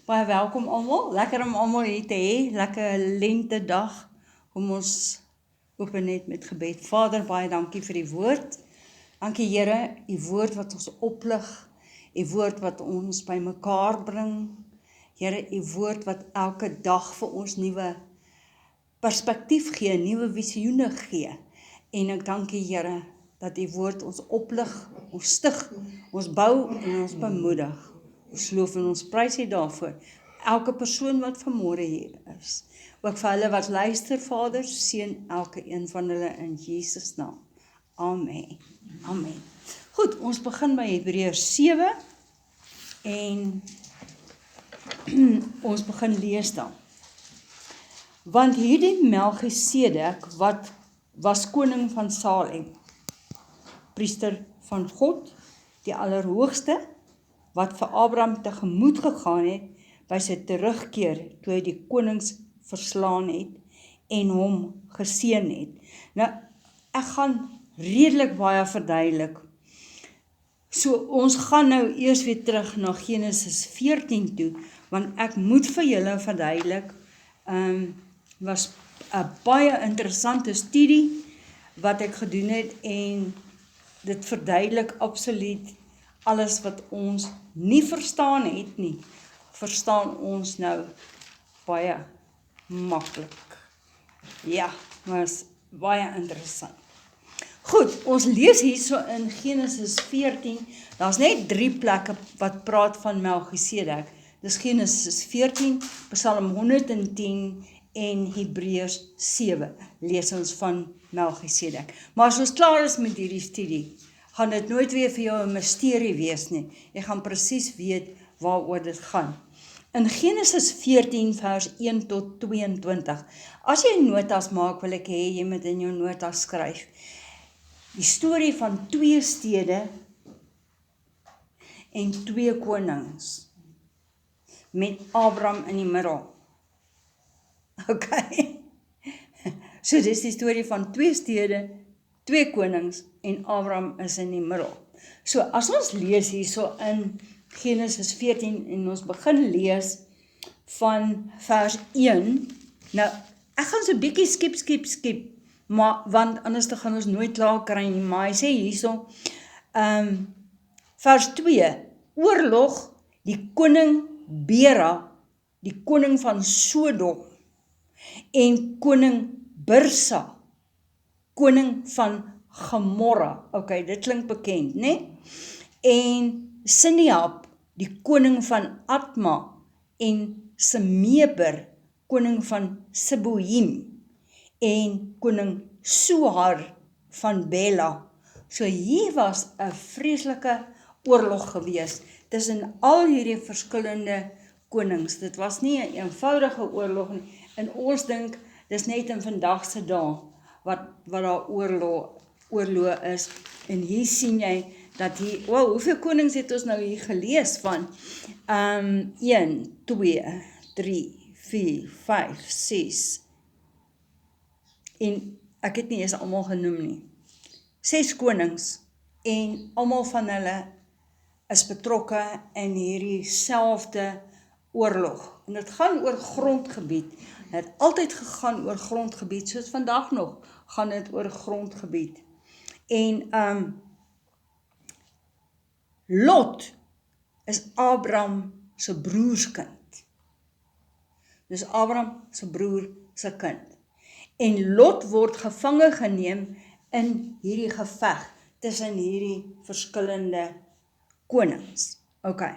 Baie welkom almal. Lekker om almal hier te hê. Lekker lente dag om ons open net met gebed. Vader, baie dankie vir die woord. Dankie Here, die woord wat ons oplig, die woord wat ons by mekaar bring. Here, die woord wat elke dag vir ons nuwe perspektief gee, nuwe visioene gee. En ek dankie Here dat die woord ons oplig, ons stig, ons bou en ons bemoedig. Ons loof en ons prys U daarvoor. Elke persoon wat vanmôre hier is. Ook vir hulle wat luister, Vader, seën elke een van hulle in Jesus naam. Amen. Amen. Goed, ons begin by Hebreërs 7 en ons begin lees dan. Want hierdie Melchisedek wat was koning van Salem, priester van God, die Allerhoogste, wat vir Abraham tegemoet gegaan het by sy terugkeer toe hy die konings verslaan het en hom geseën het. Nou, ek gaan redelik baie verduidelik. So, ons gaan nou eers weer terug na Genesis 14 toe, want ek moet vir julle verduidelik, was 'n baie interessante studie wat ek gedoen het en dit verduidelik absoluut alles wat ons nie verstaan het nie, verstaan ons nou baie maklik. Ja, maar is baie interessant. Goed, ons lees hierso in Genesis 14, daar's net 3 plekke wat praat van Melchisedek. Dis Genesis 14, Psalm 110 en Hebreërs 7 lees ons van Melchisedek. Maar as ons klaar is met hierdie studie, gaan dit nooit weer vir jou 'n misterie wees nie. Jy gaan presies weet waaroor dit gaan. In Genesis 14 vers 1 tot 22. As jy notas maak, wil ek hê jy moet in jou notas skryf. Die storie van 2 stede en 2 konings met Abraham in die middel. Okay. So dis die storie van 2 stede, 2 konings en Abraham is in die middel. So as ons lees hierso in Genesis 14 en ons begin lees van vers 1. Nou, ek gaan so 'n bietjie skip, maar want anders dan gaan ons nooit klaar kry nie, maar hy sê hierso vers 2, oorlog die koning Bera, die koning van Sodom en koning Birsa, koning van Gomorra. Okay, dit klink bekend, né? En Sineab, die koning van Adma en Semeber, koning van Seboim en koning Sohar van Bela. So hier was 'n vreeslike oorlog gewees tussen al hierdie verskillende konings. Dit was nie 'n eenvoudige oorlog nie. En ons dink dis net in vandag se dae wat daar oorlog is. En hier sien jy dat hier, wow, hoeveel konings het ons nou hier gelees van? 1, 2, 3, 4, 5, 6. En ek het nie eens almal genoem nie. 6 konings en almal van hulle is betrokke in hierdie selfde oorlog. En dit gaan oor grondgebied. Het altyd gegaan oor grondgebied, soos vandag nog gaan dit oor grondgebied. En Lot is Abraham se broerskind. Dis Abraham se broer se kind. En Lot word gevange geneem in hierdie geveg tussen hierdie verskillende konings. Okay.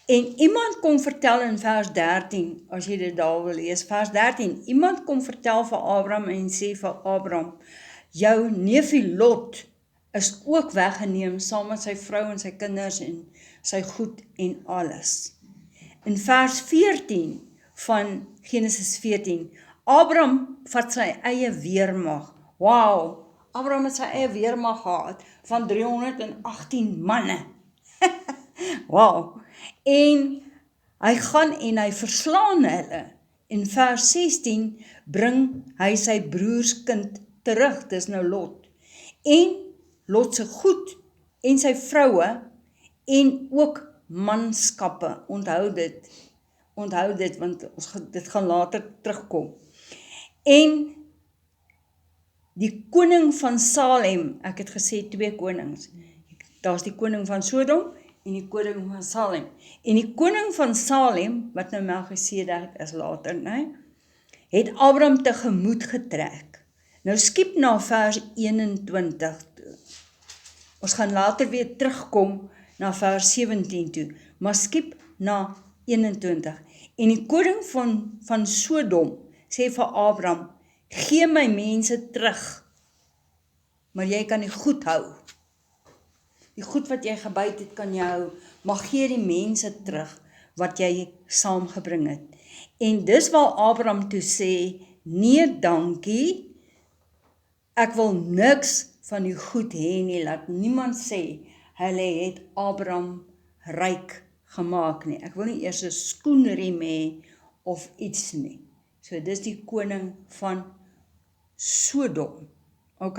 En iemand kom vertel in vers 13, as jy dit daar wil lees, vers 13, iemand kom vertel vir Abraham en sê vir Abraham, jou neefie Lot is ook weggeneem saam met sy vrou en sy kinders en sy goed en alles. In vers 14 van Genesis 14, Abraham vat sy eie weermag. Wow, Abraham het sy eie weermag gehad van 318 manne. Wow. En hy gaan en hy verslaan hulle. In vers 16 bring hy sy broerskind terug, dis nou Lot. En Lot se goed en sy vroue en ook manskappe, onthou dit. Onthou dit, want dit gaan later terugkom. En die koning van Salem, ek het gesê 2 konings. Daar's die koning van Sodom en die koning van Salem. En die koning van Salem, wat nou Melchisedek is later, né, het Abraham tegemoet getrek. Nou skiep na vers 21 toe. Ons gaan later weer terugkom na vers 17 toe, maar skiep na 21. En die koning van Sodom sê vir Abraham, gee my mense terug, maar jy kan die goed hou. Die goed wat jy gebyt het, kan jy hou, maar gee die mense terug, wat jy saamgebring het. En dis waar Abraham toe sê, nee dankie, ek wil niks van die goed hê nie, laat niemand sê, hulle het Abraham ryk gemaak nie. Ek wil nie eers 'n skoenriem hê, of iets nie. So dis die koning van Sodom. Ok,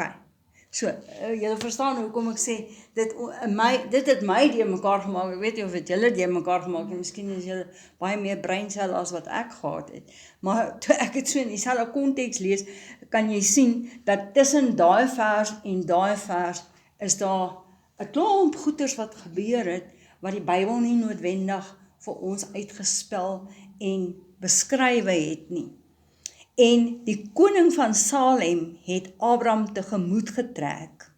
so, julle verstaan hoekom ek sê, dit het my die mekaar gemaak, ek weet nie of het julle die mekaar gemaak, en miskien is julle baie meer breinsel as wat ek gehad het, maar toe ek het so in dieselfde konteks lees, kan jy sien, dat tussen daai vers en daai vers, is daar 'n klomp goeters wat gebeur het, wat die Bybel nie noodwendig vir ons uitgespel en beskrywe het nie. En die koning van Salem het Abraham tegemoet getrek.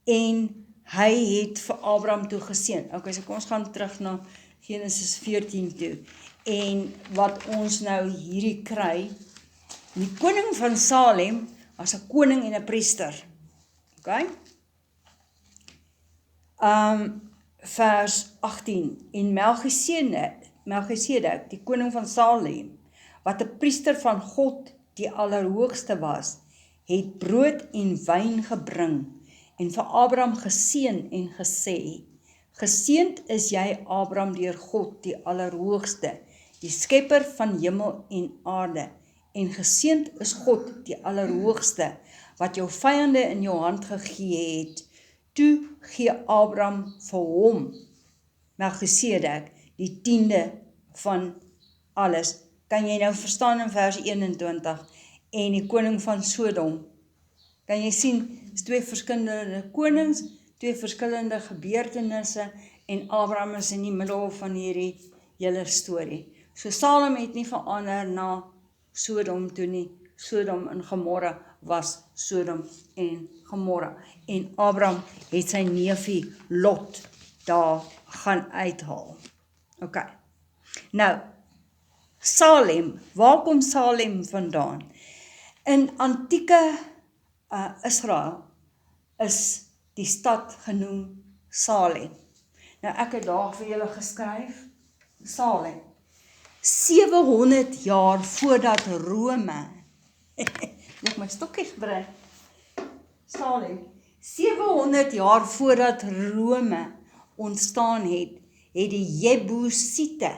En hy het vir Abraham toe geseën. Ok, so kom ons gaan terug na Genesis 14 toe. En wat ons nou hierdie kry, die koning van Salem was 'n koning en 'n priester. Ok? Vers 18. En Melchisedek, die koning van Salem, wat 'n priester van God die Allerhoogste was, het brood en wyn gebring en vir Abraham geseën en gesê, geseënd is jy Abraham deur God die Allerhoogste, die skepper van hemel en aarde, en geseënd is God die Allerhoogste, wat jou vyande in jou hand gegee het. Toe gee Abraham vir hom, Melchisedek, die 10de van alles. Kan jy nou verstaan in vers 21, en die koning van Sodom, kan jy sien, is 2 verskillende konings, 2 verskillende gebeurtenisse, en Abraham is in die middel van hierdie hele storie. So Salem het nie verander na Sodom toe nie, Sodom en Gomorra was Sodom en Gomorra, en Abraham het sy neefie Lot daar gaan uithaal. Ok, nou, Salem, waar kom Salem vandaan? In antieke Israel is die stad genoem Salem. Nou ek het daar vir julle geskryf, Salem. 700 jaar voordat Rome, moet my stokkie gebring, Salem, 700 jaar voordat Rome ontstaan het, het die Jebusiete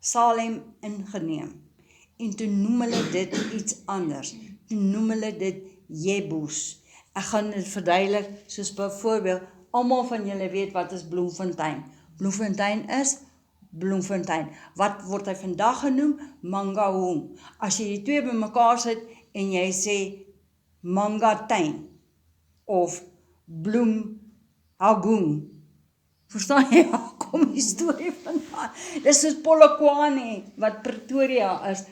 Salem ingeneem. En toe noem hulle dit iets anders. Toe noem hulle dit Jebus. Ek gaan dit verduidelik, soos byvoorbeeld, almal van julle weet wat is Bloemfontein. Bloemfontein is Bloemfontein. Wat word hy vandag genoem? Mangaung. As jy die twee bymekaar sit en jy sê Mangatein of Bloemhagung, verstaan jy, kom die storie vandaan. Dis soos Polokwane, wat Pretoria is,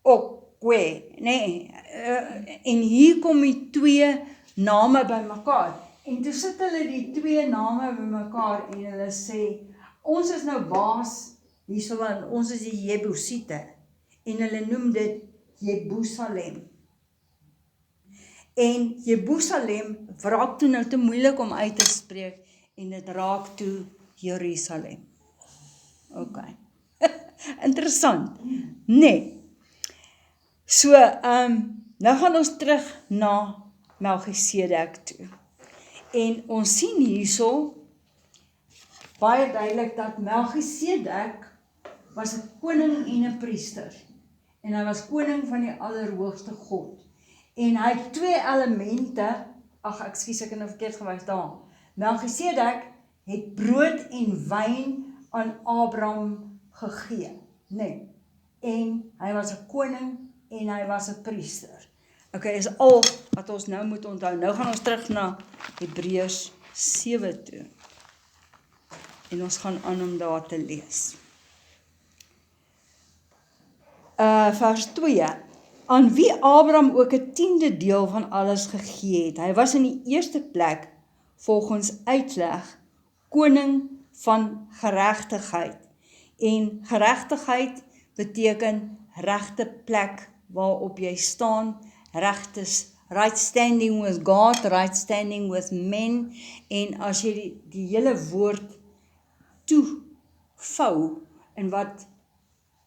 Okwe, nee, en hier kom die twee name by mekaar, en toe sit hulle die twee name by mekaar, en hulle sê, ons is nou baas, hierso want ons is die Jebusiete, en hulle noem dit Jerusalem. En Jerusalem raak toe nou te moeilik om uit te spreek, en dit raak toe Jerusalem. Ok. Interessant. Nee. So, nou gaan ons terug na Melchisedek toe. En ons sien hierso baie duidelik dat Melchisedek was 'n koning en 'n priester. En hy was koning van die Allerhoogste God. En hy het 2 elemente, ek het nou verkeerd gewys daar. Melchisedek het brood en wyn aan Abraham gegee, nee. En hy was 'n koning en hy was 'n priester. Okay, is al wat ons nou moet onthou. Nou gaan ons terug na Hebreërs 7 toe. En ons gaan aan om daar te lees. Vers 2. Aan wie Abraham ook 'n 10de deel van alles gegee het. Hy was in die eerste plek, volgens uitleg, koning van geregtigheid. En geregtigheid beteken regte plek waarop jy staan, right standing with God, right standing with men, en as jy die hele woord toevou, en wat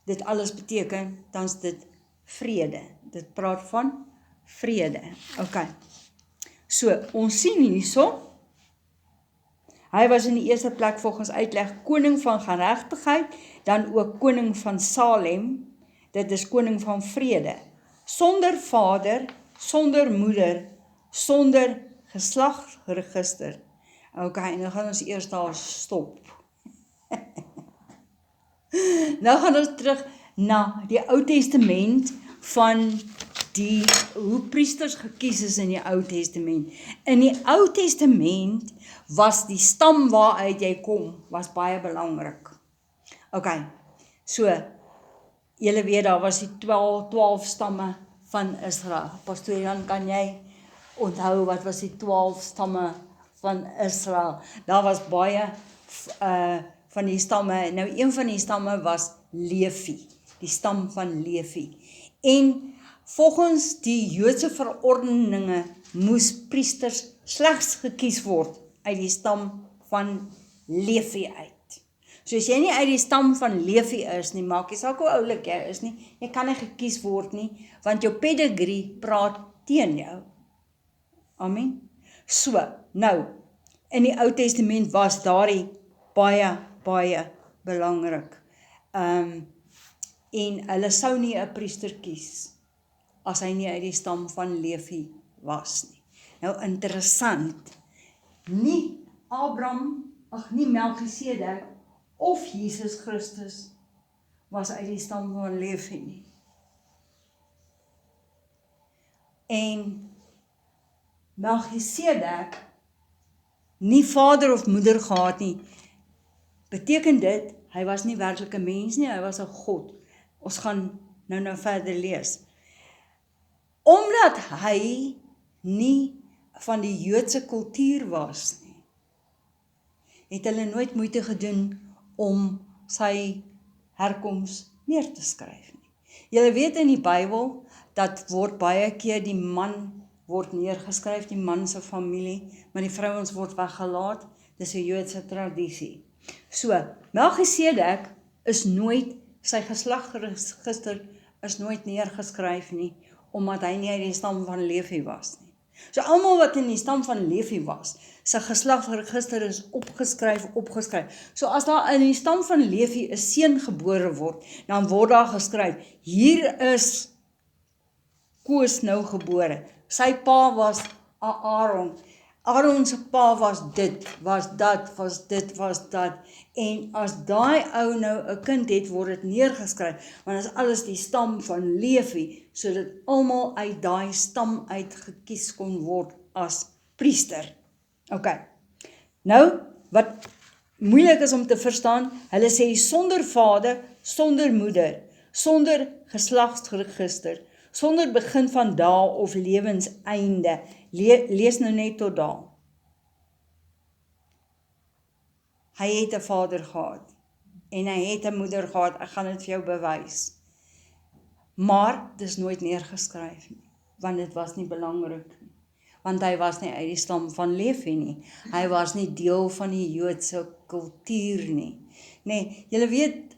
dit alles beteken, dan is dit vrede. Dit praat van vrede. Okay. So, ons sien hierso, hy was in die eerste plek volgens uitleg koning van geregtigheid, dan ook koning van Salem, dit is koning van vrede, sonder vader, sonder moeder, sonder geslagsregister. Okay, nou gaan ons eers daar stop. Nou gaan ons terug na die Ou Testament van hoe priesters gekies is in die Ou Testament. In die Ou Testament was die stam waaruit jy kom, was baie belangrik. Okay, so, julle weet daar was die 12 stamme van Israel. Pastoor Jan, kan jy onthou wat was die 12 stamme van Israel? Daar was baie van die stamme, nou een van die stamme was Levi, die stam van Levi. En volgens die Joodse verordeninge moes priesters slegs gekies word uit die stam van Levi uit. So as jy nie uit die stam van Levi is nie, maak jy saak hoe oulik jy is nie, jy kan nie gekies word nie, want jou pedigree praat teen jou. Amen. So, nou, in die Ou Testament was daardie baie belangrik. En hulle sou nie 'n priester kies as hy nie uit die stam van Levi was nie. Nou interessant, nie Melchisedek of Jesus Christus was uit die stam van Levi nie. En Melchisedek nie vader of moeder gehad nie, beteken dit, hy was nie werklik 'n mens nie, hy was 'n God. Ons gaan nou verder lees. Omdat hy nie van die Joodse kultuur was nie, het hulle nooit moeite gedoen om sy herkoms neer te skryf nie. Julle weet in die Bybel, dat word baie keer die man word neergeskryf, die man se familie, maar die vrouens word weggelaat, dis 'n Joodse tradisie. So, Melchisedek is nooit, sy geslagsregister is nooit neergeskryf nie, omdat hy nie uit die stam van Levi was nie. So almal wat in die stam van Levi was, sy geslagsregister is opgeskryf. So as daar in die stam van Levi 'n seun gebore word, dan word daar geskryf, hier is Koos nou gebore. Sy pa was Aaron. Aaron se pa was dit, was dat. En as daai ou nou 'n kind het, word dit neergeskryf, want dit is alles die stam van Levi, sodat almal uit daai stam uit gekies kon word as priester. Okay. Nou, wat moeilik is om te verstaan, hulle sê sonder vader, sonder moeder, sonder geslagsregister, sonder begin van dae of lewenseinde. Lees nou net tot daar. Hy het 'n vader gehad, en hy het 'n moeder gehad, ek gaan dit vir jou bewys. Maar, dit is nooit neergeskryf nie, want dit was nie belangrik nie. Want hy was nie uit die stam van Levi nie. Hy was nie deel van die Joodse kultuur nie. Nee, julle weet,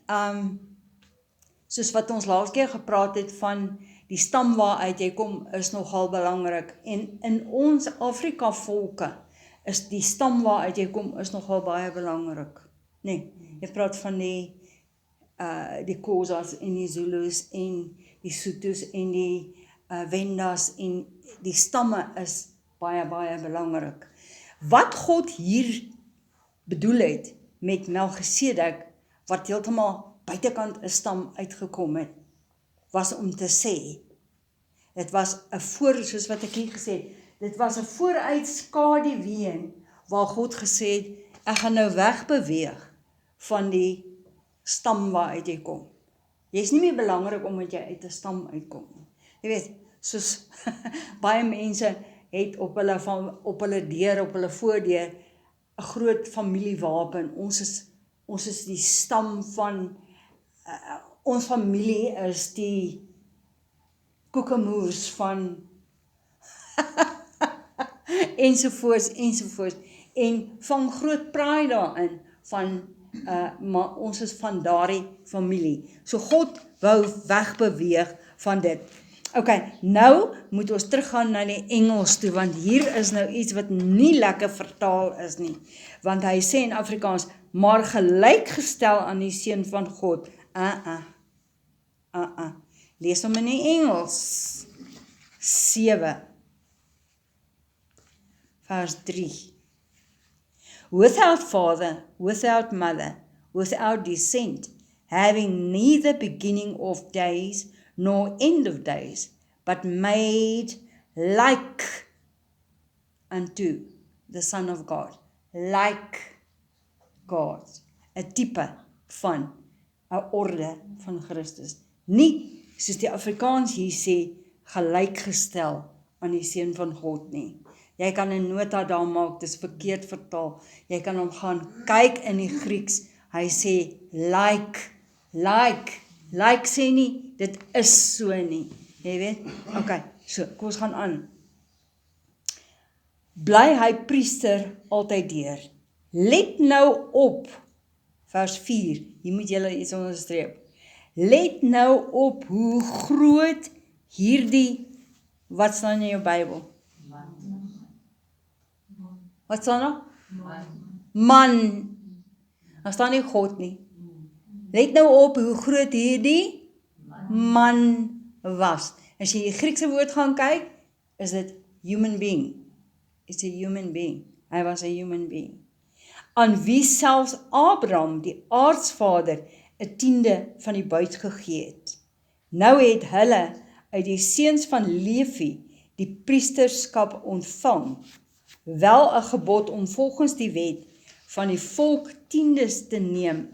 soos wat ons laas keer gepraat het van die stam waaruit jy kom, is nogal belangrik. En in ons Afrika volke, is die stam waaruit jy kom, is nogal baie belangrik. Nee, jy praat van die Xhosas en die Zulus en die Sothos en die Wendas en die stamme is baie belangrik. Wat God hier bedoel het met Melchisedek, wat heeltemal buitekant 'n stam uitgekom het, was om te sê, dit was 'n soos wat ek hier gesê het, dit was 'n vooruitskaduween waar God gesê het, ek gaan nou wegbeweeg van die stam waaruit jy kom. Jy is nie meer belangrik omdat jy uit 'n stam uitkom nie. Jy weet, soos baie mense het op hulle deur, op hulle voordeur 'n groot familiewapen. Ons is die stam van ons familie is die koekemoers van ensovoorts, en van groot pride daarin, maar ons is van daardie familie. So God wou wegbeweeg van dit. Ok, nou moet ons teruggaan na die Engels toe, want hier is nou iets wat nie lekker vertaal is nie. Want hy sê in Afrikaans, maar gelijkgestel aan die seun van God. Lees hom in die Engels. 7 vers 3. Without father, without mother, without descent, having neither beginning of days nor end of days, but made like unto the Son of God. Like God. 'n tipe van 'n orde van Christus. Nie, soos die Afrikaans hier sê, gelijkgestel aan die seun van God nie. Jy kan 'n nota daar maak, dis verkeerd vertaal. Jy kan hom gaan kyk in die Grieks. Hy sê like sê nie, dit is so nie. Jy weet? Ok, so, kom ons gaan aan. Bly hy priester altyd deur. Let nou op, vers 4, hier moet julle iets onderstreep. Let nou op hoe groot hierdie, wat staan in jou Bybel? Wat staan nou? Man. Daar staan nie God nie. Let nou op hoe groot hierdie man was. As jy die Griekse woord gaan kyk, is dit human being. It's a human being. Hy was a human being. Aan wie selfs Abraham, die aardsvader, 'n tiende van die buit gegee het. Nou het hulle uit die seuns van Levi die priesterskap ontvang, wel 'n gebod om volgens die wet van die volk tiendes te neem,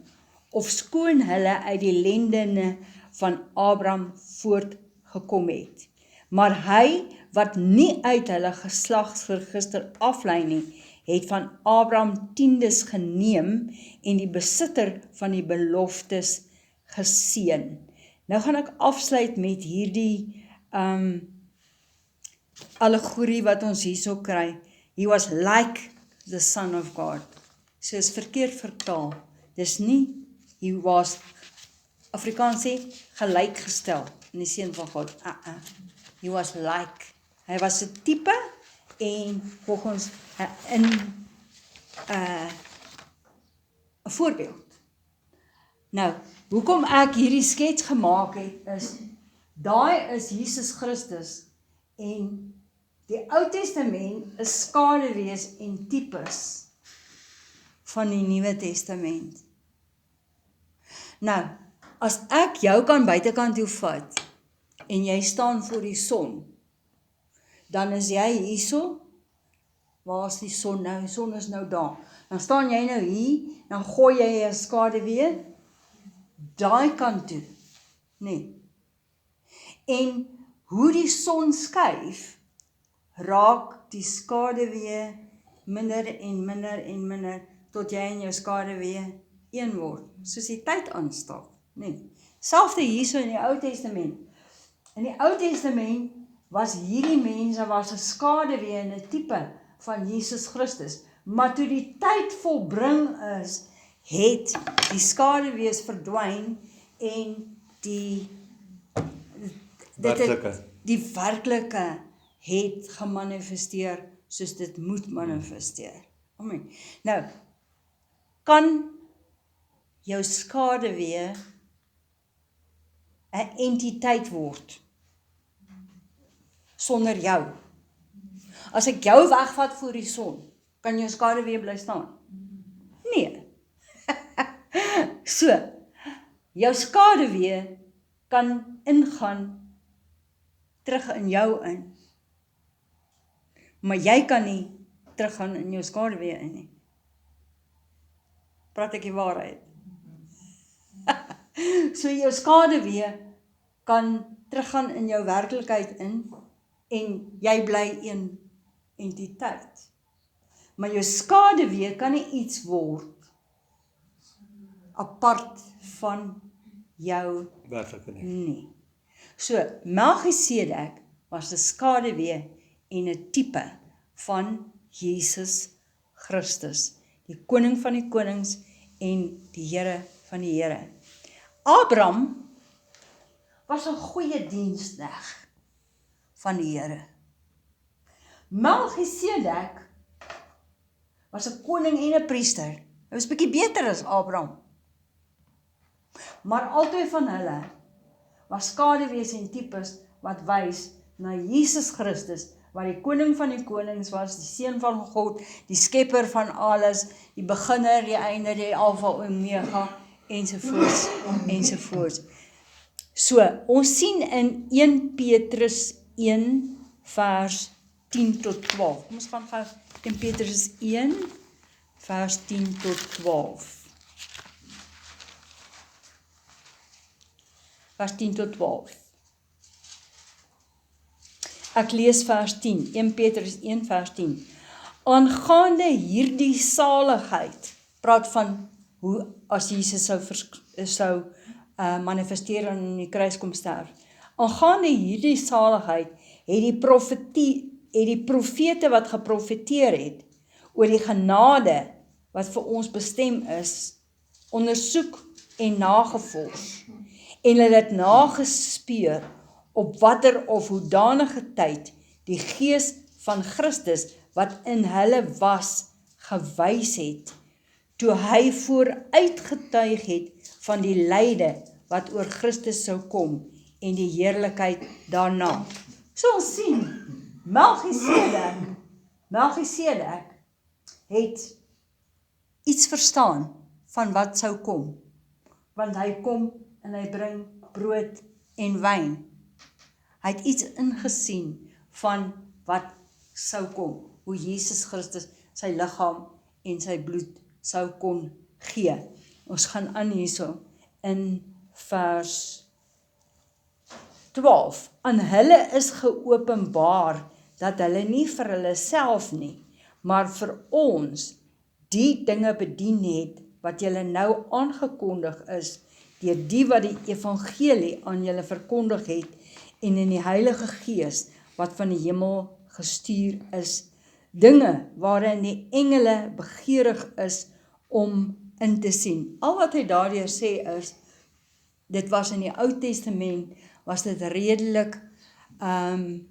ofskoon hulle uit die lendene van Abraham voortgekom het. Maar hy wat nie uit hulle geslagsregister aflei nie, het van Abraham tiendes geneem en die besitter van die beloftes geseën. Nou gaan ek afsluit met hierdie allegorie wat ons hierso kry. He was like the Son of God. So is verkeerd vertaal. Dis nie, he was, Afrikaans sê, gelijkgestel in die seun van God. He was like. Hy was 'n tipe en volgens 'n voorbeeld. Nou, hoekom ek hierdie skets gemaak het, is, daai is Jesus Christus en die Ou Testament is skaduwees en tipes van die Nuwe Testament. Nou, as ek jou kan buitekant toe vat en jy staan voor die son, dan is jy hierso. Waar is die son nou? Die son is nou daar. Dan staan jy nou hier, dan gooi jy 'n skaduwee daai kant toe. Nee. En hoe die son skuif, raak die skaduwee minder en minder en minder, tot jy en jou skaduwee een word, soos die tyd aanstap. Nee. Selfde hierso in die Ou Testament. In die Ou Testament was hierdie mense was 'n skaduwee en 'n tipe van Jesus Christus. Maar toe die tyd volbring is, het die skaduwees verdwyn en die werklike het gemanifesteer soos dit moet manifesteer. Amen. Nou, kan jou skaduwee 'n entiteit word sonder jou? As ek jou wegvat voor die son, kan jou skaduwee bly staan? Nee. So, jou skaduwee kan ingaan terug in jou in. Maar jy kan nie teruggaan in jou skaduwee in nie. Praat ek die waarheid? So jou skaduwee kan teruggaan in jou werklikheid in en jy bly een entiteit. Maar jou skaduwee kan nie iets word apart van jou nie. So Melchisedek was 'n skaduwee en 'n tipe van Jesus Christus, die koning van die konings en die Here van die Here. Abraham was 'n goeie diensknegt van die Here. Melchisedek was 'n koning en 'n priester. Hy was bietjie beter as Abraham. Maar albei van hulle was skaduwees en tipes wat wys na Jesus Christus, wat die koning van die konings was, die seun van God, die skepper van alles, die beginner, die einde, die alfa, omega, ensovoorts, ensovoorts. So, ons sien in 1 Petrus 1 vers 10 tot 12. Kom ons gaan gou 1 Petrus 1 vers 10 tot 12. Vers 10 tot 12. Ek lees vers 10, 1 Petrus 1 vers 10. Aangaande hierdie saligheid, praat van hoe as Jesus sou manifesteer en in die kruis kom sterf. Aangaande hierdie saligheid het die profete wat geprofeteer het oor die genade wat vir ons bestem is, ondersoek en nagevors. En hulle het nagespeur op watter of hoedanige tyd die gees van Christus wat in hulle was gewys het, toe hy vooruitgetuig het van die lyde wat oor Christus sou kom en die heerlikheid daarna. So ons sien, Melchisedek het iets verstaan van wat sou kom, want hy kom en hy bring brood en wyn. Hy het iets ingesien van wat sou kom, hoe Jesus Christus sy liggaam en sy bloed sou kon gee. Ons gaan aan hierso in vers 12. Aan hulle is geopenbaar dat hulle nie vir hulle self nie, maar vir ons die dinge bedien het wat julle nou aangekondig is, deur die wat die evangelie aan julle verkondig het en in die Heilige Gees wat van die hemel gestuur is, dinge waarin die engele begeerig is om in te sien. Al wat hy daardeur sê is, dit was in die Ou Testament, was dit redelik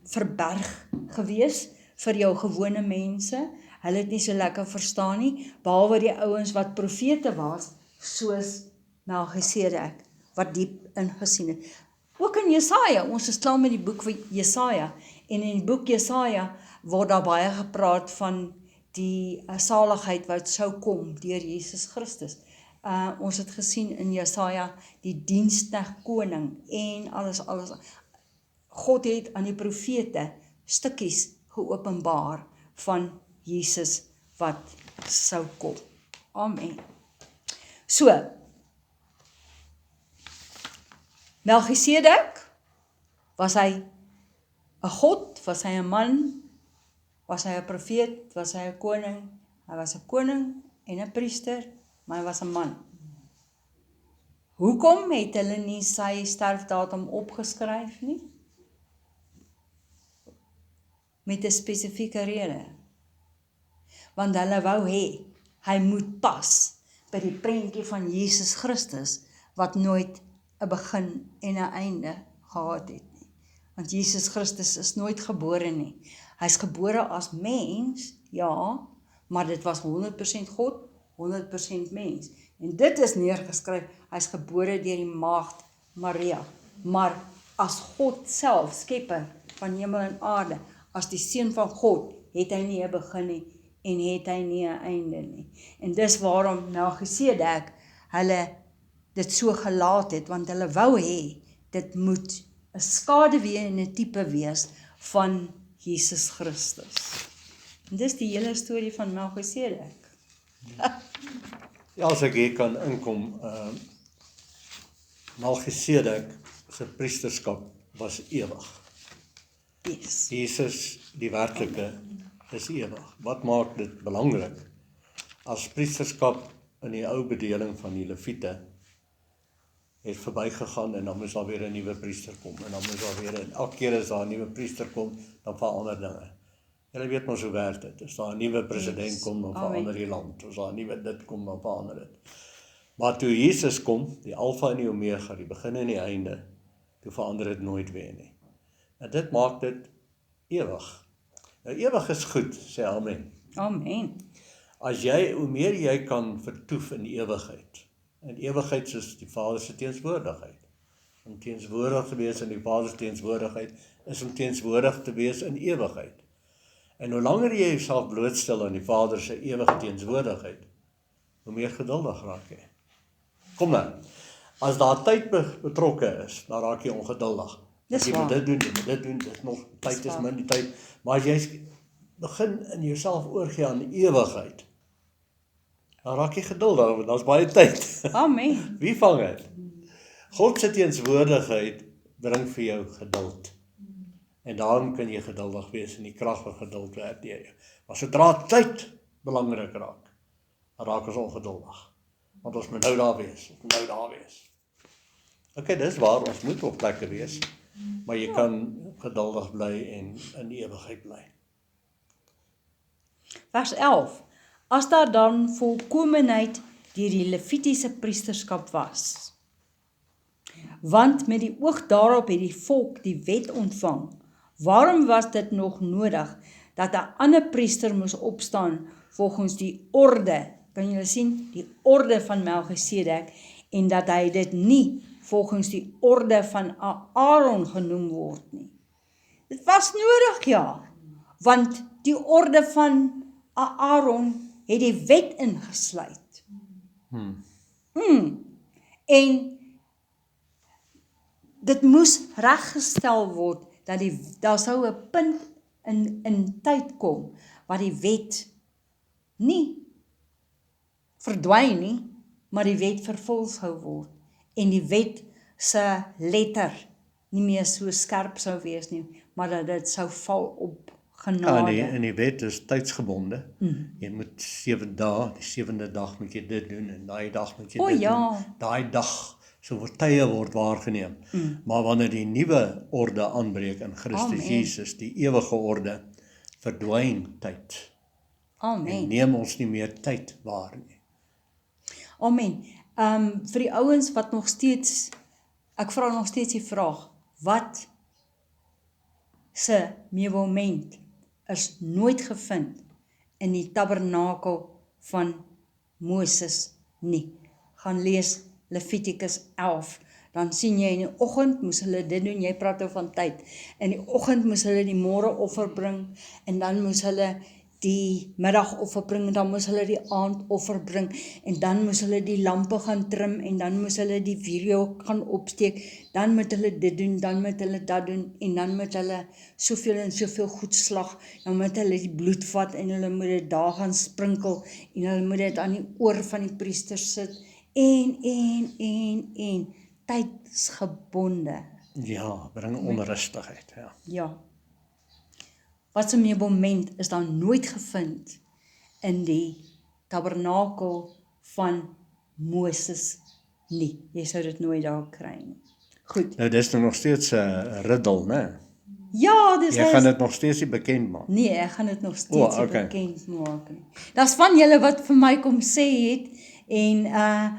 verberg gewees vir jou gewone mense. Hulle het nie so lekker verstaan nie, behalwe die ouens wat profete was, soos Melchisedek, wat diep ingesien het. Ook in Jesaja, ons is klaar met die boek van Jesaja, en in die boek Jesaja word daar baie gepraat van die saligheid wat sou kom deur Jesus Christus. Ons het gesien in Jesaja die diensknegt koning en alles. God het aan die profete stukkies geopenbaar van Jesus wat sou kom. Amen. So, Melchisedek, was hy 'n God, was hy 'n man, was hy 'n profeet, was hy 'n koning, hy was 'n koning en 'n priester, maar hy was 'n man. Hoekom het hulle nie sy sterfdatum opgeskryf nie? Met 'n spesifieke rede. Want hulle wou hê, hy moet pas by die prentjie van Jesus Christus, wat nooit 'n begin en 'n einde gehad het nie. Want Jesus Christus is nooit gebore nie. Hy is gebore as mens, ja, maar dit was 100% God, 100% mens. En dit is neergeskryf, hy is gebore deur die maagd Maria. Maar as God self, skepper van hemel en aarde, as die seun van God, het hy nie 'n begin nie en het hy nie 'n einde nie. En dis waarom Melchisedek hulle dit so gelaat het, want hulle wou hê, dit moet 'n skaduwee en 'n tipe wees van Jesus Christus. En dis die hele storie van Melchisedek. Ja, as ek hier kan inkom, Melchisedek se priesterskap was ewig. Yes. Jesus, die werklike, is ewig. Wat maak dit belangrik? As priesterskap in die ou bedeling van die Lewiete het verbygegaan en dan moes daar weer 'n nuwe priester kom en dan moes daar weer elke keer as daar 'n nuwe priester kom, dan verander dinge. Julle weet mos hoe werk dit. As daar 'n nuwe president kom, dan verander die land. As daar 'n nuwe dit kom, dan verander dit. Maar toe Jesus kom, die Alfa en die Omega, die begin en die einde, toe verander dit nooit weer nie. En dit maak dit ewig. Nou ewig is goed, sê amen. Amen. As jy, hoe meer jy kan vertoef in die ewigheid, en ewigheid soos die Vader se teenswoordigheid, om teenswoordig te wees in die Vader se teenswoordigheid, is om teenswoordig te wees in ewigheid. En hoe langer jy jouself blootstel aan die Vader se ewige teenswoordigheid, hoe meer geduldig raak jy. Kom nou, as daar tyd betrokke is, dan raak jy ongeduldig. Dis Jy moet waar. dit doen, jy moet dit doen, dit nog, tyd is min die tyd. Maar as jy begin in jouself oorgee aan die ewigheid, dan raak jy geduldig, want daar's baie tyd. Amen. Wie vang dit? God se teenswoordigheid bring vir jou geduld. En daarom kan jy geduldig wees en die krag van geduld werk deur jou. Maar sodra tyd belangrik raak, dan raak ons ongeduldig. Want ons moet nou daar wees, ons moet nou daar wees. Okay, dis waar, ons moet op plekke wees, maar jy kan geduldig bly en in die ewigheid bly. Vers 11. As daar dan volkomenheid deur die Levitiese priesterskap was. Want met die oog daarop het die volk die wet ontvang. Waarom was dit nog nodig dat 'n ander priester moes opstaan volgens die orde, kan julle sien, die orde van Melchisedek, en dat hy dit nie volgens die orde van Aaron genoem word nie. Dit was nodig, ja, want die orde van Aaron het die wet ingesluit. En dit moes reggestel word, dat daar sou 'n punt in tyd kom, waar die wet nie verdwyn nie, maar die wet vervul sou word, en die wet se letter nie meer so skerp sou wees nie, maar dat dit sou val op genade. En die wet is tydsgebonde. Jy moet 7 dae, die 7de dag moet jy dit doen, en daai dag moet jy dit doen. Daai dag, so tye word waargeneem. Maar wanneer die nuwe orde aanbreek in Christus Jesus, die ewige orde, verdwyn tyd. Amen. En neem ons nie meer tyd waar nie. Amen. Vir die ouens wat nog steeds, ek vra nog steeds die vraag, wat se meublement is nooit gevind in die tabernakel van Moses nie. Gaan lees Levitikus 11, dan sien jy in die oggend moes hulle dit doen, jy praat oor van tyd, in die oggend moes hulle die môreoffer bring, en dan moes hulle die middagoffer bring, en dan moes hulle die aandoffer bring, en dan moes hulle die lampe gaan trim, en dan moes hulle die wierook gaan opsteek, dan moet hulle dit doen, dan moet hulle dat doen, en dan moet hulle soveel en soveel goed slag, dan moet hulle die bloed vat, en hulle moet dit daar gaan sprinkel, en hulle moet dit aan die oor van die priester sit, en, tydsgebonde. Ja, bring onrustigheid, ja. Ja. Wat 'n meublement is dan nooit gevind in die tabernakel van Moses nie. Jy sou dit nooit daar kry nie. Goed. Nou dis nog steeds 'n riddel, né? Ja, dis Jy gaan dit nog steeds nie bekend maak. Nee, ek gaan dit nog steeds okay. bekend maak nie. Daar's van julle wat vir my kom sê het, en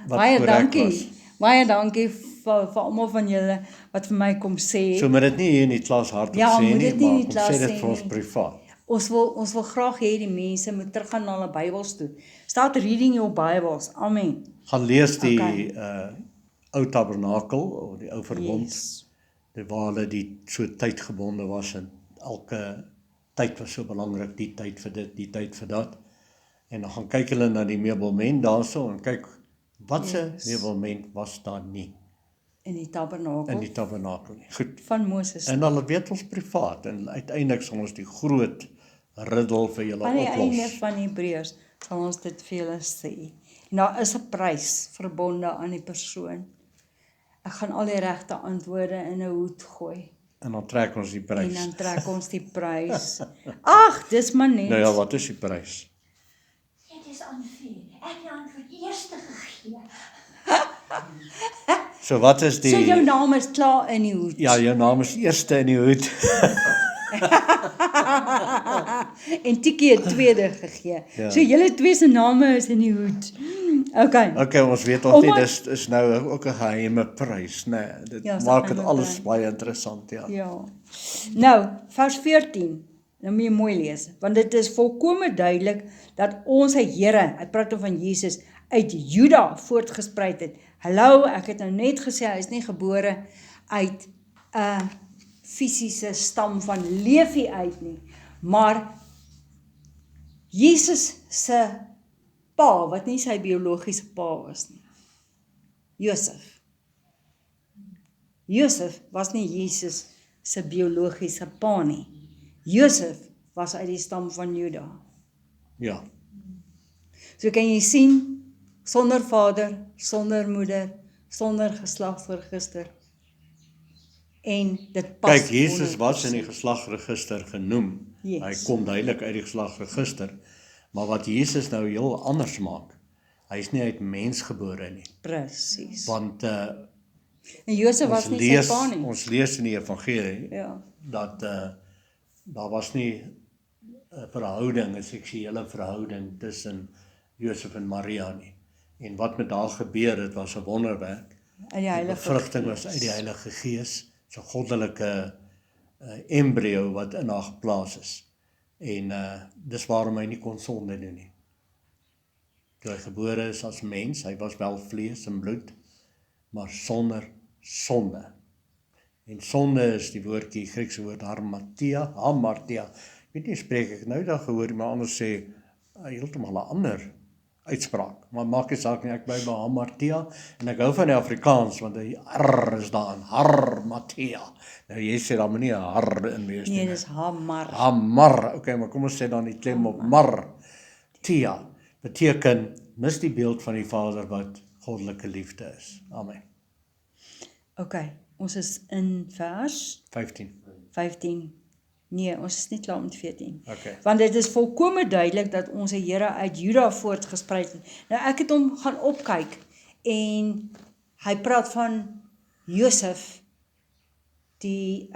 baie dankie. Baie dankie vir almal van julle wat vir my kom sê het. So moet dit nie hier in die klas hardop Ja, sê moet nie, dit nie in maar die kom klas sê dit sê vir ons nie. privaat. Ons wil graag hê die mense moet teruggaan na hulle Bybels toe. Start reading your Bibles. Amen. Gaan lees die ou tabernakel, of die ou verbond, Yes. waar hulle die so tydgebonde was, en elke tyd was so belangrik, die tyd vir dit, die tyd vir dat. En dan gaan kyk hulle na die meublement daarso, en kyk Watse meublement was daar nie in die in tabernakel die tabernakel nie? Goed. van Moses. En dan weet ons privaat en uiteindelik sal ons die groot riddel vir julle Aan die einde oplos. van Hebreërs sal ons dit vir julle sê. En daar is 'n prys verbonde aan die persoon. Ek gaan al die regte antwoorde in 'n hoed gooi. En dan trek ons die En prys. dan trek ons die prys. Ag, dis maar net. Nou ja, wat is die prys? Dit is unfair. Ek het die antwoord eers gegee. So wat is die So jou naam is klaar in die hoed. Ja, jou naam is eerste in die hoed. En Tikkie het tweede gegee. Ja. So julle twee se name is in die hoed. Okay. Okay, ons weet nog nie, Omdat- dis nou ook 'n geheime prys, né? Dit Ja, dis 'n maak dit geheime alles prys. baie interessant, ja. Ja. Nou, vers 14. Nou moet jy mooi lees, want dit is volkome duidelik dat ons Here, hy praat van Jesus, uit Juda voortgespruit het. Hallo, ek het nou net gesê hy is nie gebore uit 'n fisiese stam van Levi uit nie, maar Jesus se pa, wat nie sy biologiese pa was nie. Josef was nie Jesus se biologiese pa nie. Josef was uit die stam van Juda. Ja. So kan jy sien, sonder vader, sonder moeder, sonder geslagsregister. En dit pas. Kyk, Jesus was in die geslagregister genoem. Yes. Hy kom duidelik uit die geslagregister. Maar wat Jesus nou heel anders maak, hy is nie uit mens gebore nie. Presies. Want En Josef was nie sy pa nie. ons lees in die evangelie Ja. dat daar was nie 'n verhouding, 'n seksuele verhouding tussen Josef en Maria nie. En wat met haar gebeur het was 'n wonderwerk. Uit die Die Heilige bevrugting was uit die Heilige Gees, so 'n goddelike embrio wat in haar geplaas is. En dis waarom hy nie kon sonde doen nie. Toe hy gebore is as mens, hy was wel vlees en bloed, maar sonder sonde. En sonde is die woordjie, Griekse woord hamartia. Ek weet nie, spreek ek nou daar gehoor, maar anders sê heeltemal 'n ander uitspraak. Maar maak nie saak nie, ek bly by hamartia en ek hou van die Afrikaans want die R is daarin, harmatia. Nou jy sê daar moet nie 'n har in wees nie. Nee, dis Hamar. Hamar, okay, maar kom ons sê dan die klem op mar. Tia beteken mis die beeld van die Vader wat goddelike liefde is. Amen. Okay, ons is in vers 15. Nee, ons is nie klaar met 14. Okay. Want dit is volkome duidelik dat ons Here uit Juda voortgespruit het. Nou ek het hom gaan opkyk en hy praat van Josef, die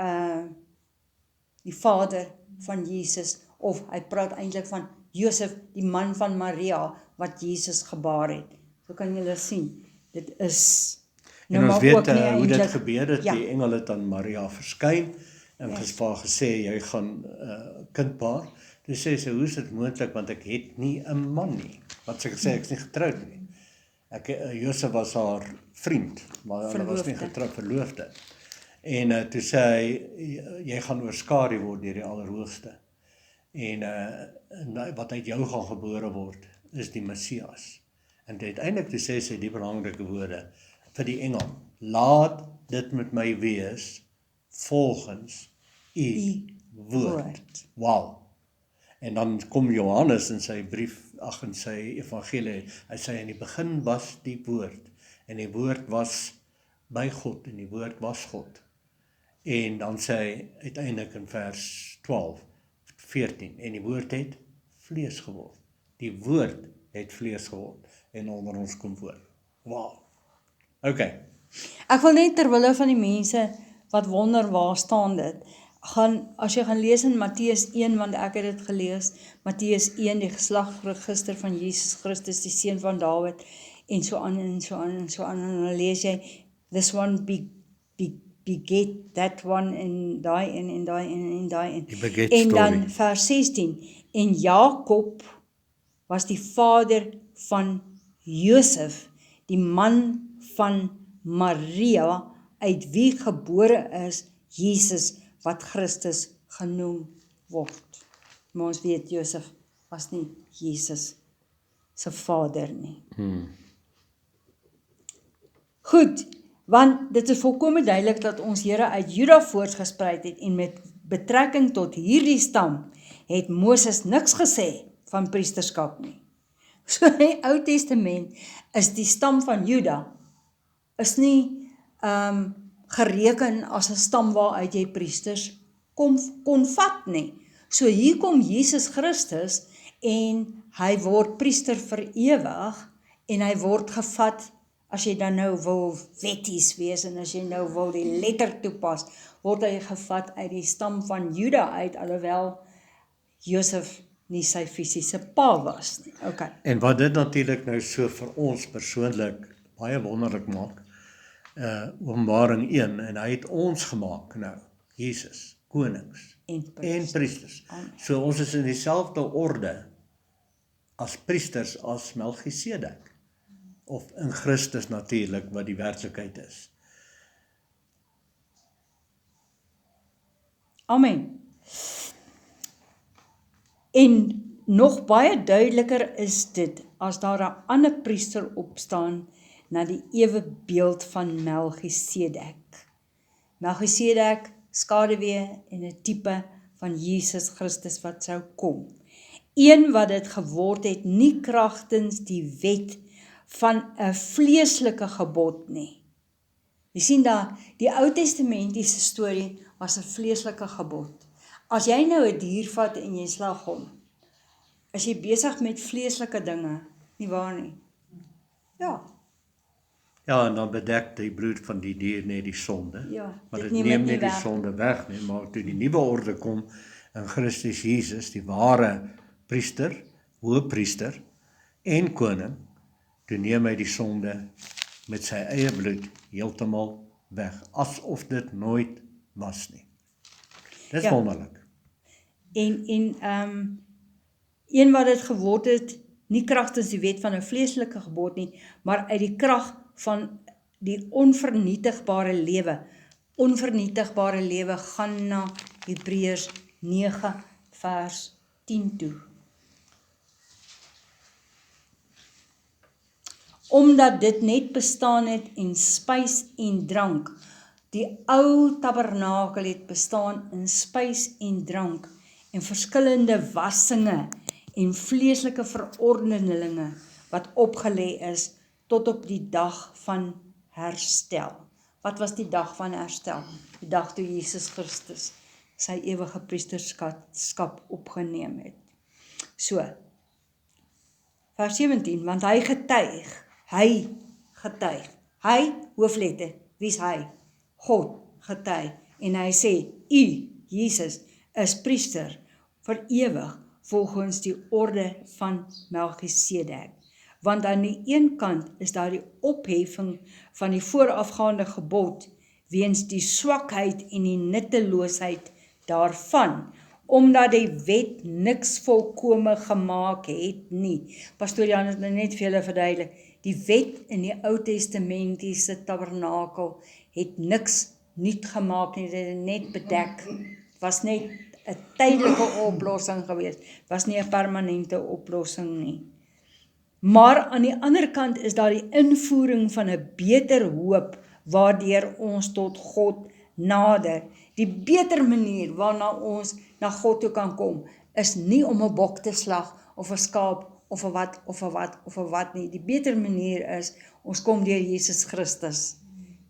vader van Jesus, of hy praat eintlik van Josef, die man van Maria wat Jesus gebaar het. So kan julle sien, dit is En ons maar weet ook nie hoe dit eintlik- gebeur het, Ja. die engel het aan Maria verskyn en vir gesê jy gaan kind baar. Toe sê sy, hoe is dit moontlik want ek het nie 'n man nie. Wat sy gesê ek is nie getroud nie. Josef was haar vriend, maar hulle was nie getroud, verloofde. En toe sê hy jy gaan oorskadu word deur die Allerhoogste. En wat uit jou gaan gebore word is die Messias. En uiteindelik toe sê sy die belangrike woorde vir die engel: laat dit met my wees volgens u woord. Wow. En dan kom Johannes in sy brief, in sy evangelie, hy sê in die begin was die woord en die woord was by God en die woord was God. En dan sê hy uiteindelik in vers 14 en die woord het vlees geword. Die woord het vlees geword en onder ons kom woon. Wow. Okay. Ek wil net terwille van die mense wat wonder waar staan dit, as jy gaan lees in Matteus 1, want ek het dit gelees, Matteus 1, die geslagregister van Jesus Christus, die seun van Dawid, en so aan, en so aan, en so aan, en dan lees jy, this one beget that one, en daai, en daai, en daai, Die beget en dan story. vers 16, en Jakob was die vader van Josef, die man van Maria, uit wie gebore is Jesus, wat Christus genoem word. Maar ons weet, Josef was nie Jesus se vader nie. Goed, want dit is volkome duidelik dat ons Here uit Juda voortgespreid het en met betrekking tot hierdie stam het Moses niks gesê van priesterskap nie. So in die Ou Testament is die stam van Juda is nie gereken as 'n stam waaruit jy priesters kon vat nie. So hier kom Jesus Christus en hy word priester vir ewig en hy word gevat, as jy dan nou wil wetties wees en as jy nou wil die letter toepas, word hy gevat uit die stam van Juda uit, alhoewel Josef nie sy fisiese pa was nie. Okay. En wat dit natuurlik nou so vir ons persoonlik baie wonderlik maak, Openbaring 1, en hy het ons gemaak nou, Jesus, konings en priesters. So ons is in dieselfde orde as priesters as Melchisedek, of in Christus natuurlik wat die werklikheid is. Amen. En nog baie duideliker is dit as daar 'n ander priester opstaan na die ewe beeld van Melchisedek. Melchisedek skaduwee en 'n tipe van Jesus Christus wat sou kom. Een wat dit geword het nie kragtens die wet van 'n vleeslike gebod nie. Jy sien daar, die Ou Testamentiese storie was 'n vleeslike gebod. As jy nou 'n dier vat en jy slag hom, is jy besig met vleeslike dinge, nie waar nie? Ja. Ja, en dan bedek die bloed van die dier net die sonde. Ja, maar dit dit neem neem dit nie nie die weg. sonde weg nie, maar toe die nuwe orde kom in Christus Jesus, die ware priester, hoëpriester en koning, toe neem hy die sonde met sy eie bloed heeltemal weg, asof dit nooit was nie. Dis Ja. wonderlik. En een wat dit geword het, nie kragtens die wet van 'n vleeslike gebod nie, maar uit die krag van die onvernietigbare lewe. Onvernietigbare lewe gaan na Hebreërs 9 vers 10 toe. Omdat dit net bestaan het in spys en drank. Die ou tabernakel het bestaan in spys en drank en verskillende wassinge en vleeslike verordeninge wat opgelê is tot op die dag van herstel. Wat was die dag van herstel? Die dag toe Jesus Christus sy ewige priesterskap opgeneem het. So, vers 17, want hy getuig, hy, hoofletter, wie's hy? God getuig, en hy sê, u, Jesus, is priester vir ewig, volgens die orde van Melchisedek. Want aan die een kant is daar die opheffing van die voorafgaande gebod, weens die swakheid en die nutteloosheid daarvan, omdat die wet niks volkome gemaak het nie. Pastoor Jan het net vir julle verduidelik, die wet in die Ou Testamentiese tabernakel het niks nuut gemaak nie, dit het net bedek, was net 'n tydelike oplossing gewees, was nie 'n permanente oplossing nie. Maar aan die ander kant is daar die invoering van 'n beter hoop, waardeur ons tot God nader. Die beter manier waarna ons na God toe kan kom, is nie om 'n bok te slag, of 'n skaap, of 'n wat nie. Die beter manier is, ons kom deur Jesus Christus,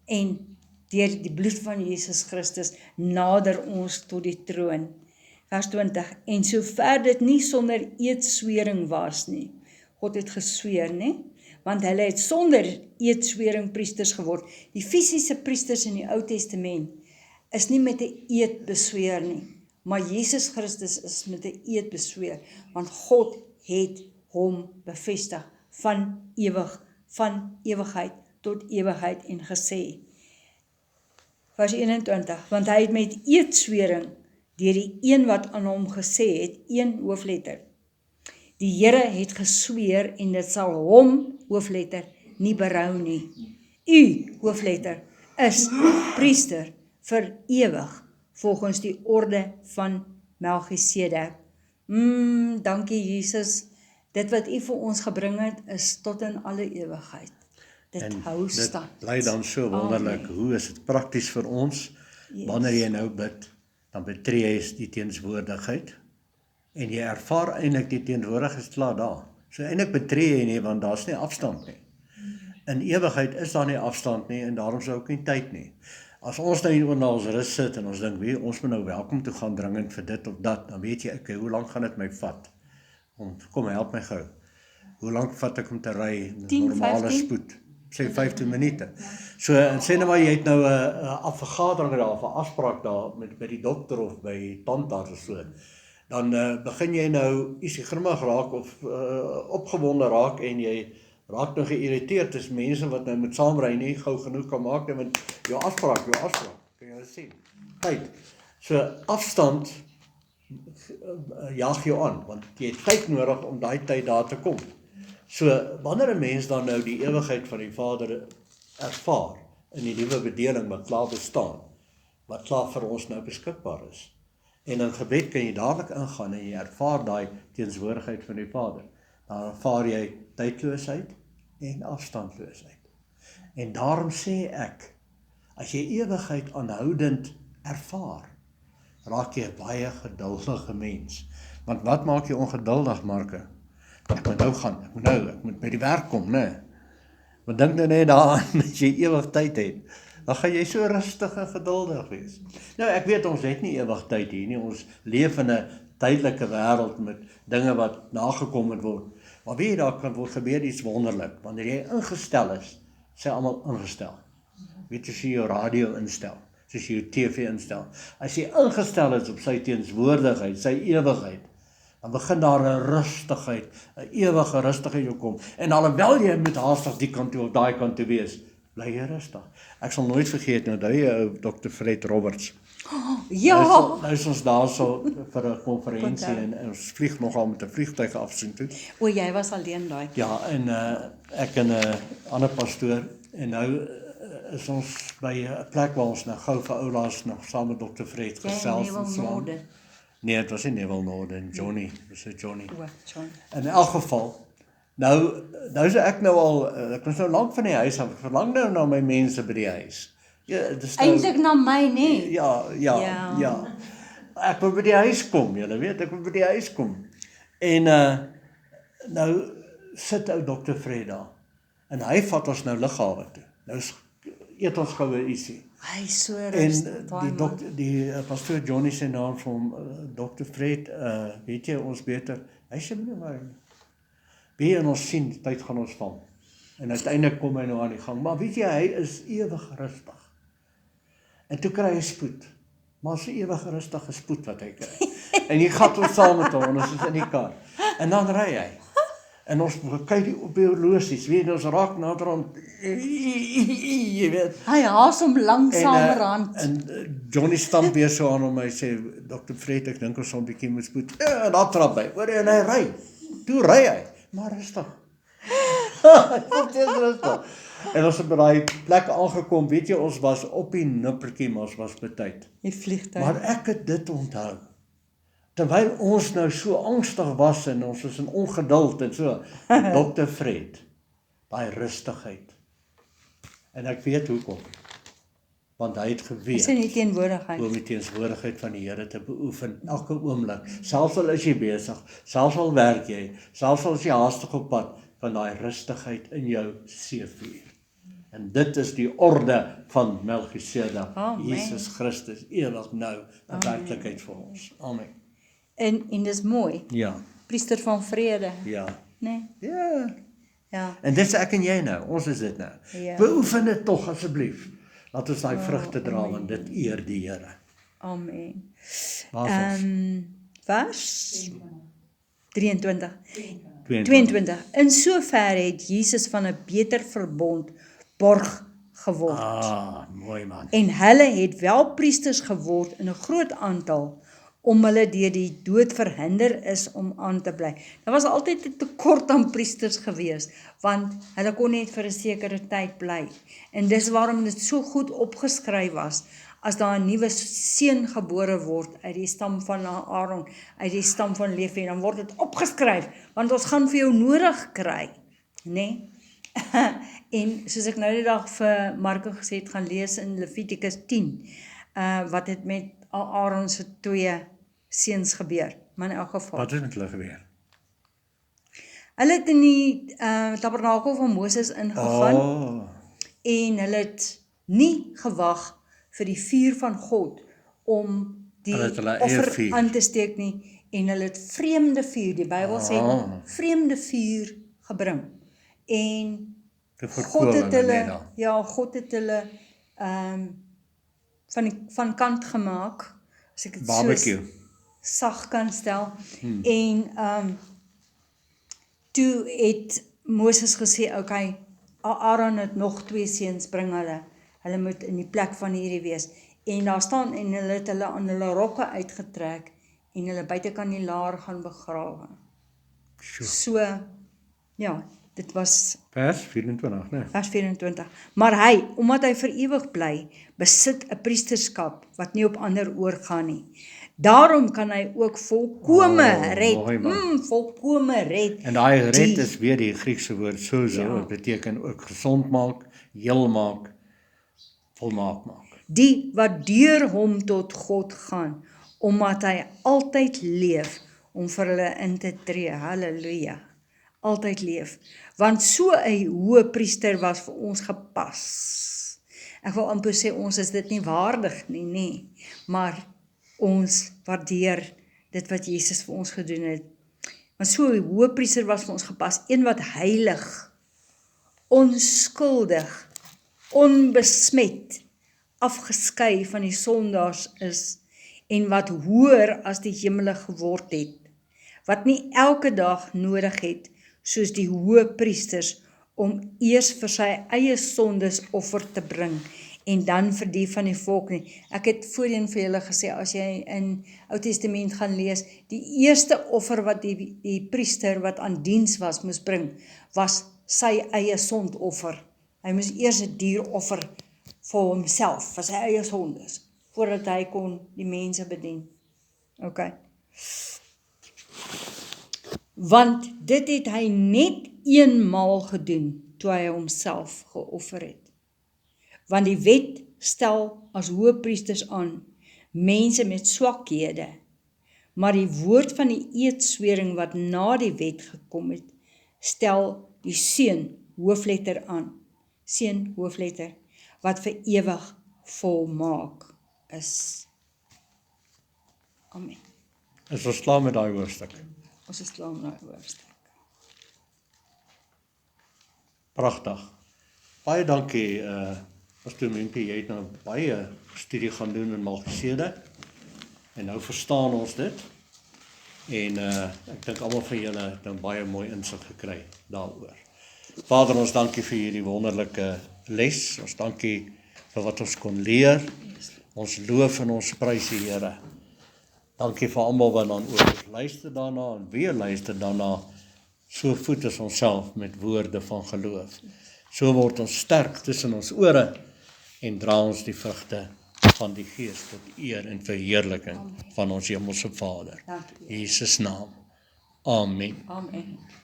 en deur die bloed van Jesus Christus nader ons tot die troon. Vers 20, en sover dit nie sonder eedswering was nie. God het gesweer, nie? Want hulle het sonder eedswering priesters geword. Die fisiese priesters in die Ou Testament is nie met 'n eed besweer nie, maar Jesus Christus is met 'n eed besweer, want God het hom bevestig van ewigheid tot ewigheid en gesê. Vers 21, want hy het met eedswering deur die een wat aan hom gesê het, een hoofletter. Die Here het gesweer en dit sal hom, hoofletter, nie berou nie. U, hoofletter, is priester vir ewig, volgens die orde van Melchisedek. Dankie Jesus, dit wat u vir ons gebring het, is tot in alle ewigheid. Dit hou stand. Dit bly dan so wonderlik, hoe is dit prakties vir ons, wanneer jy nou bid, dan betree jy die teenswoordigheid, en jy ervaar eintlik die teenwoordigheid klaar daar. So eintlik betree jy nie, want daar's nie afstand nie. In ewigheid is daar nie afstand nie, en daarom is daar ook nie tyd nie. As ons nou hier na ons rus sit, en ons dink, ons moet nou welkom toe gaan dringend vir dit of dat, dan weet jy, okay, hoe lank gaan dit my vat? Kom, help my gou. Hoe lank vat ek om te ry, 10, normale 15? spoed? Sê 15 minute. So, sê nou maar, jy het nou 'n vergadering daar, of 'n afspraak daar, by die dokter of by tandarts of so, dan begin jy nou ietsie grimmig raak, of opgewonde raak, en jy raak nou geïrriteerd, is mense wat nou met saamry nie gou genoeg kan maak, want jou afspraak, kan jy nou sien. Tyd. So, afstand jaag jou aan, want jy het tyd nodig om daai tyd daar te kom. So, wanneer 'n mens dan nou die ewigheid van die Vader ervaar, in die nuwe bedeling wat klaar bestaan, wat klaar vir ons nou beskikbaar is, en in gebed kan jy dadelik ingaan, en jy ervaar daai teenswoordigheid van die Vader, dan ervaar jy tydloosheid en afstandloosheid. En daarom sê ek, as jy ewigheid aanhoudend ervaar, raak jy 'n baie geduldige mens. Want wat maak jy ongeduldig, Marke? Ek moet nou gaan, ek moet by die werk kom, né? Want dink nou net daaraan, as jy ewig tyd het, dan gaan jy so rustig en geduldig wees. Nou, ek weet, ons het nie ewig tyd hier nie, ons leef in 'n tydelike wêreld met dinge wat nagekom moet word. Maar weet jy, daar kan gebeur iets wonderlik, wanneer jy ingestel is, sê almal ingestel. Weet jy, as jy jou radio instel, soos jy jou TV instel, as jy ingestel is op sy teenswoordigheid, sy ewigheid, dan begin daar 'n rustigheid, 'n ewige rustigheid jou kom, en alhoewel jy moet haastig die kant toe of daai kant toe wees, bly jy rustig. Ek sal nooit vergeet, nou die Dr. Fred Roberts, Ja, nou is ons daar so vir 'n konferensie, en ons vlieg nogal met 'n vliegtuig afsien toe. o, jy was alleen daai. Ja, en ek en 'n ander pastoor, en nou is ons by 'n plek waar ons nou gou vir oulaas nog saam met Dr. Fred gesels en so. Nee, het was nie Neville Norden, Johnny, dis Johnny. O, John. In elk geval, nou is ek nou al, ek was nou lank van die huis af, ek verlang nou na my mense by die huis. Ja, dis nou, Eintlik na my, nee. Ja. Ek wil by die huis kom, julle weet, ek wil by die huis kom. En nou sit ou Dr. Fred daar, en hy vat ons nou lughawe toe. Nou eet ons gou 'n ietsie. Hy is so En rustig, die pastoor Johnny se naam vir hom, Dr. Fred, weet jy, ons beter, hy sê nie maar, en ons sien, tyd gaan ons val. En uiteindelik kom hy nou aan die gang, maar weet jy, hy is ewig rustig. En toe kry hy spoed, maar so ewig rustige spoed wat hy kry. En hy gaan ons saam met hom, en ons is in die kar. En dan ry hy. En ons kyk die op die horlosies, weet jy, ons raak nader aan, jy weet. Hy haas hom langsamerhand. En Johnny stamp weer so aan hom, hy sê, Dr. Fred, ek dink ons sal 'n bietjie moet spoed. En daar trap hy, en hy ry. Toe ry hy, maar rustig. Dit is rustig. En ons het by daai plek aangekom, weet jy, ons was op die nippertjie, maar ons was betyd. Die vliegtuig. Maar ek het dit onthou. Terwyl ons nou so angstig was, en ons was in ongeduld, en so, Dr. Fred, daai rustigheid. En ek weet hoekom. Want hy het geweet, Is in die teenwoordigheid. om die teenswoordigheid van die Here te beoefen, elke oomblik, selfs al is jy besig, selfs al werk jy, selfs al is jy haastig op pad, van daai rustigheid in jou seefuur. En dit is die orde van Melchisedek, Amen. Jesus Christus, ewig nou, 'n werklikheid vir ons. Amen. En dis mooi, Ja, priester van vrede, ja, nee? ja. Ja. En dit is ek en jy nou, ons is dit nou. Ja. Beoefen dit tog asseblief. Laat ons daai vrugte dra, want dit eer die Here. Amen. Waar is ons? Vers 23. 22. 22. In sover het Jesus van 'n beter verbond borg geword. Mooi man. En hulle het wel priesters geword in 'n groot aantal, om hulle deur die dood verhinder is om aan te bly. Daar was altyd 'n tekort aan priesters gewees, want hulle kon net vir 'n sekere tyd bly. En dis waarom dit so goed opgeskryf was, as daar 'n nuwe seun gebore word uit die stam van Aaron, uit die stam van Levi, dan word dit opgeskryf, want ons gaan vir jou nodig kry, né? En soos ek nou die dag vir Marco gesê het, gaan lees in Levitikus 10, wat het met Aaron se 2 seuns gebeur. Maar in elk geval. Wat het met hulle gebeur? Hulle het in die tabernakel van Moses ingegaan, Oh, en hulle het nie gewag vir die vuur van God om die Hulle het hulle eie offer vuur. aan te steek nie, en hulle het vreemde vuur, die Bybel sê, vreemde vuur gebring. En te God verkoel het hulle net hulle, dan. ja, God het hulle van kant gemaak, as ek dit Barbecue. so sag kan stel, en toe het Moses gesê, okay, Aaron het nog 2 seuns, bring hulle moet in die plek van hierdie wees, en daar staan, en hulle het hulle aan hulle rokke uitgetrek, en hulle buitekant die laar gaan begrawe. Sjoe. So, ja, dit was Vers 24, né? vers 24. Maar hy, omdat hy vir ewig bly, besit 'n priesterskap wat nie op ander oorgaan nie. Daarom kan hy ook volkome red. mooi man. Volkome red. En daai red Die- is weer die Griekse woord sozo, Ja. wat beteken ook gesond maak, heel maak, volmaak maak. Die wat deur hom tot God gaan, omdat hy altyd leef om vir hulle in te tree. Halleluja. Altyd leef. Want so 'n hoëpriester was vir ons gepas. Ek wil amper sê ons is dit nie waardig nie, nee. Maar ons waardeer dit wat Jesus vir ons gedoen het. Want so 'n hoëpriester was vir ons gepas, een wat heilig, onskuldig, onbesmet, afgeskei van die sondaars is, en wat hoër as die hemele geword het, wat nie elke dag nodig het, soos die hoëpriesters, om eers vir sy eie sondes offer te bring, en dan vir die van die volk nie. Ek het voorheen vir julle gesê, as jy in Ou Testament gaan lees, die eerste offer wat die priester wat aan diens was, moes bring, was sy eie sondoffer. Hy moes eers 'n dier offer vir homself, vir sy eie sondes, voordat hy kon die mense bedien. Okay. Want dit het hy net eenmaal gedoen, toe hy homself geoffer het. Want die wet stel as hoëpriesters aan mense met swakhede, maar die woord van die eedswering wat na die wet gekom het, stel die seun hoofletter aan. Seun hoofletter, wat vir ewig volmaak is. Amen. Is ons klaar met daai hoofstuk? Ons is klaar met daai hoofstuk. Pragtig. Baie dankie, Pastor Mimpie, jy het nou baie studie gaan doen in Melchisedek, en nou verstaan ons dit, en ek dink almal van julle het nou baie mooi insig gekry daaroor. Vader, ons dankie vir hierdie wonderlike les, ons dankie vir wat ons kon leer, ons loof en ons prys die Here. Dankie vir almal wat dan ook luister daarna, en weer luister daarna, so voed ons onsself met woorde van geloof. So word ons sterk tussen ons ore, en dra ons die vrugte van die Gees tot eer en verheerliking van ons hemelse Vader. Dankie. In Jesus naam. Amen. Amen.